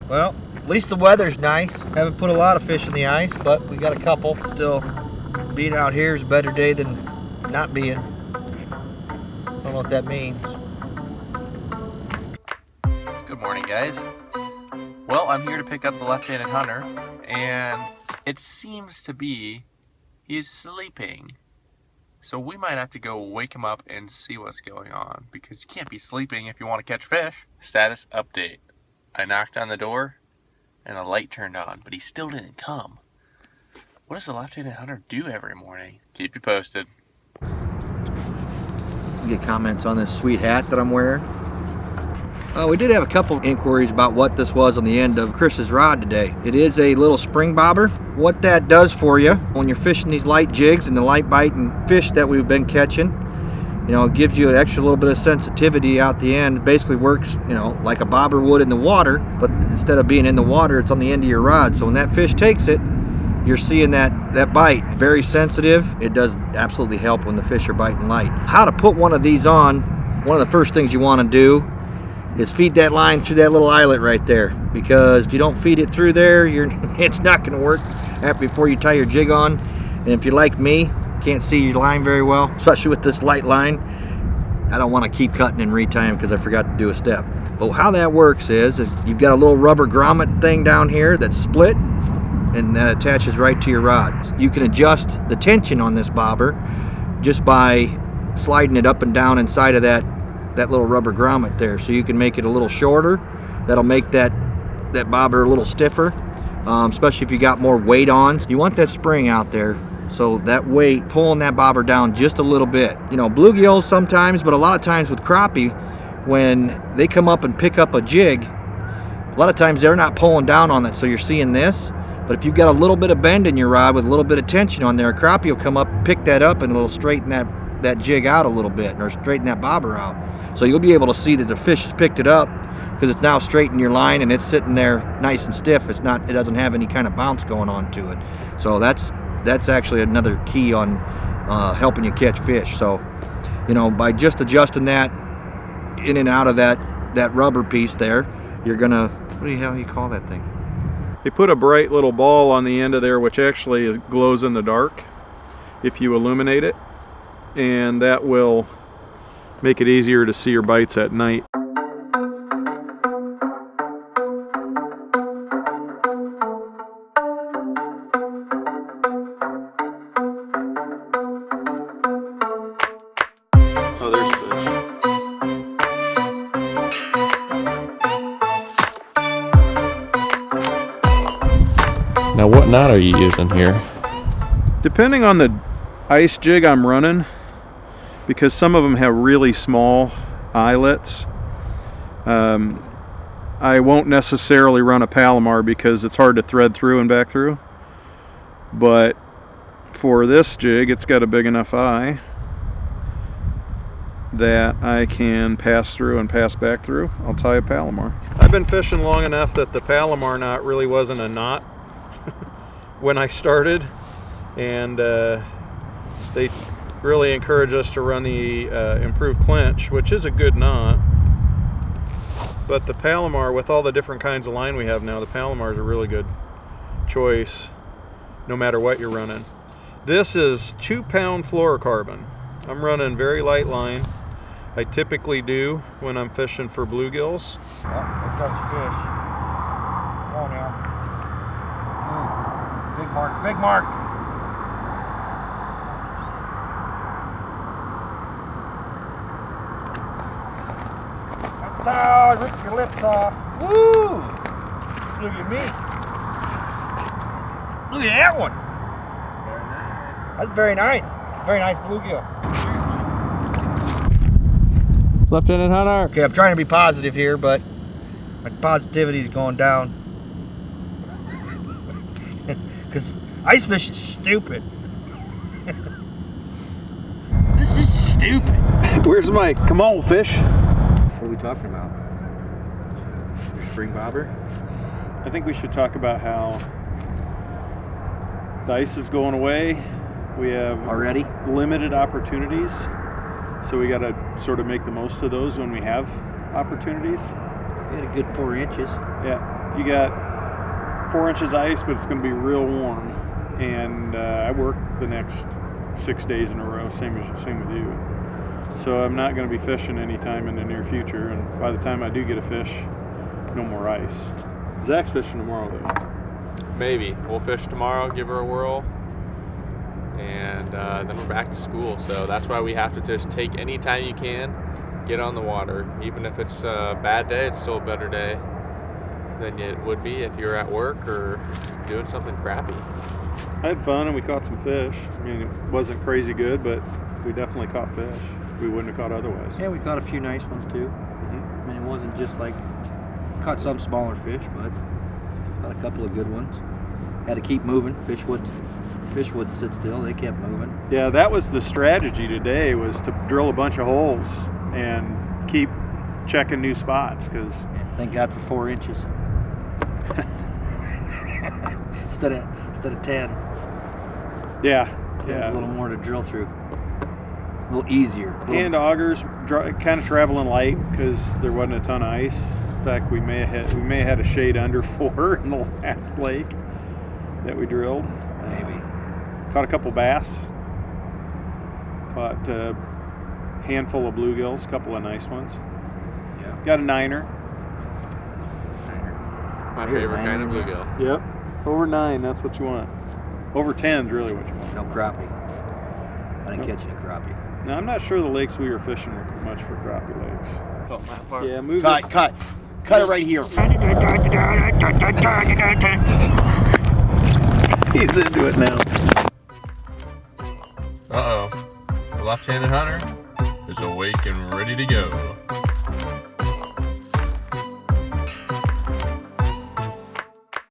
Well, at least the weather's nice. Haven't put a lot of fish in the ice, but we got a couple. Still, being out here is a better day than not being. I don't know what that means. Good morning, guys. Well, I'm here to pick up the left-handed hunter, and it seems to be he's sleeping. So we might have to go wake him up and see what's going on, because you can't be sleeping if you want to catch fish. Status update. I knocked on the door and the light turned on, but he still didn't come. What does the left-handed hunter do every morning? Keep you posted. You get comments on this sweet hat that I'm wearing. We did have a couple inquiries about what this was on the end of Chris's rod today. It is a little spring bobber. What that does for you when you're fishing these light jigs and the light biting fish that we've been catching, you know, it gives you an extra little bit of sensitivity out the end. It basically works, you know, like a bobber would in the water, but instead of being in the water, it's on the end of your rod. So when that fish takes it, you're seeing that bite. Very sensitive. It does absolutely help when the fish are biting light. How to put one of these on, one of the first things you want to do is feed that line through that little eyelet right there, because if you don't feed it through there, it's not going to work before you tie your jig on. And if you're like me, can't see your line very well, especially with this light line, I don't want to keep cutting and retying because I forgot to do a step. But how that works is you've got a little rubber grommet thing down here that's split, and that attaches right to your rod. You can adjust the tension on this bobber just by sliding it up and down inside of that little rubber grommet there. So you can make it a little shorter. That'll make that bobber a little stiffer, especially if you got more weight on. You want that spring out there, so that weight pulling that bobber down just a little bit. You know, bluegills sometimes, but a lot of times with crappie, when they come up and pick up a jig, a lot of times they're not pulling down on it, so you're seeing this. But if you've got a little bit of bend in your rod with a little bit of tension on there, a crappie will come up, pick that up, and it'll straighten that jig out a little bit, or straighten that bobber out. So you'll be able to see that the fish has picked it up, because it's now straightened your line and it's sitting there nice and stiff. It doesn't have any kind of bounce going on to it. So that's actually another key on helping you catch fish. So, you know, by just adjusting that in and out of that rubber piece there, you're gonna, what the hell do you call that thing? They put a bright little ball on the end of there, which actually glows in the dark if you illuminate it, and that will make it easier to see your bites at night. Oh, there's fish. Now, what knot are you using here? Depending on the ice jig I'm running, because some of them have really small eyelets, I won't necessarily run a Palomar because it's hard to thread through and back through. But for this jig, it's got a big enough eye that I can pass through and pass back through. I'll tie a Palomar. I've been fishing long enough that the Palomar knot really wasn't a knot when I started, and they really encourage us to run the improved clinch, which is a good knot. But the Palomar, with all the different kinds of line we have now, the Palomar is a really good choice no matter what you're running. This is 2-pound fluorocarbon. I'm running very light line. I typically do when I'm fishing for bluegills. Oh, here comes fish. Come on now. Ooh, big mark, big mark. Oh, rip your lips off. Woo! Look at me. Look at that one. Very nice. That's very nice. Very nice bluegill. Left-handed hunter. Okay, I'm trying to be positive here, but my positivity is going down. Because ice fishing is stupid. This is stupid. Where's Mike? Come on, fish. What are we talking about? Your spring bobber? I think we should talk about how the ice is going away. We have Already? limited opportunities, so we got to sort of make the most of those when we have opportunities. We had a good 4 inches. Yeah, you got 4 inches ice, but it's going to be real warm. And I work the next 6 days in a row, same with you. So I'm not going to be fishing anytime in the near future. And by the time I do get a fish, no more ice. Zach's fishing tomorrow though. Maybe. We'll fish tomorrow, give her a whirl, and then we're back to school. So that's why we have to just take any time you can, get on the water. Even if it's a bad day, it's still a better day than it would be if you're at work or doing something crappy. I had fun and we caught some fish. I mean, it wasn't crazy good, but we definitely caught fish. We wouldn't have caught otherwise. Yeah, we caught a few nice ones too. I mean, it wasn't just like, caught some smaller fish, but caught a couple of good ones. Had to keep moving. Fish wouldn't sit still. They kept moving. Yeah, that was the strategy today, was to drill a bunch of holes and keep checking new spots, because Thank God for 4 inches. instead of 10. yeah, 10's a little more to drill through. A little easier. Hand augers kind of traveling light because there wasn't a ton of ice. In fact, we may have had a shade under 4 in the last lake that we drilled. Maybe. Caught a couple bass. Caught a handful of bluegills, a couple of nice ones. Yeah. Got a niner. My favorite kind of bluegill. Yep. Over 9, that's what you want. Over 10 is really what you want. No crappie. I didn't catch any crappie. Now, I'm not sure the lakes we were fishing were much for crappie lakes. Oh, that part. Yeah, move Cut, this. cut. Cut it right here. He's into it now. Uh-oh. The left-handed hunter is awake and ready to go.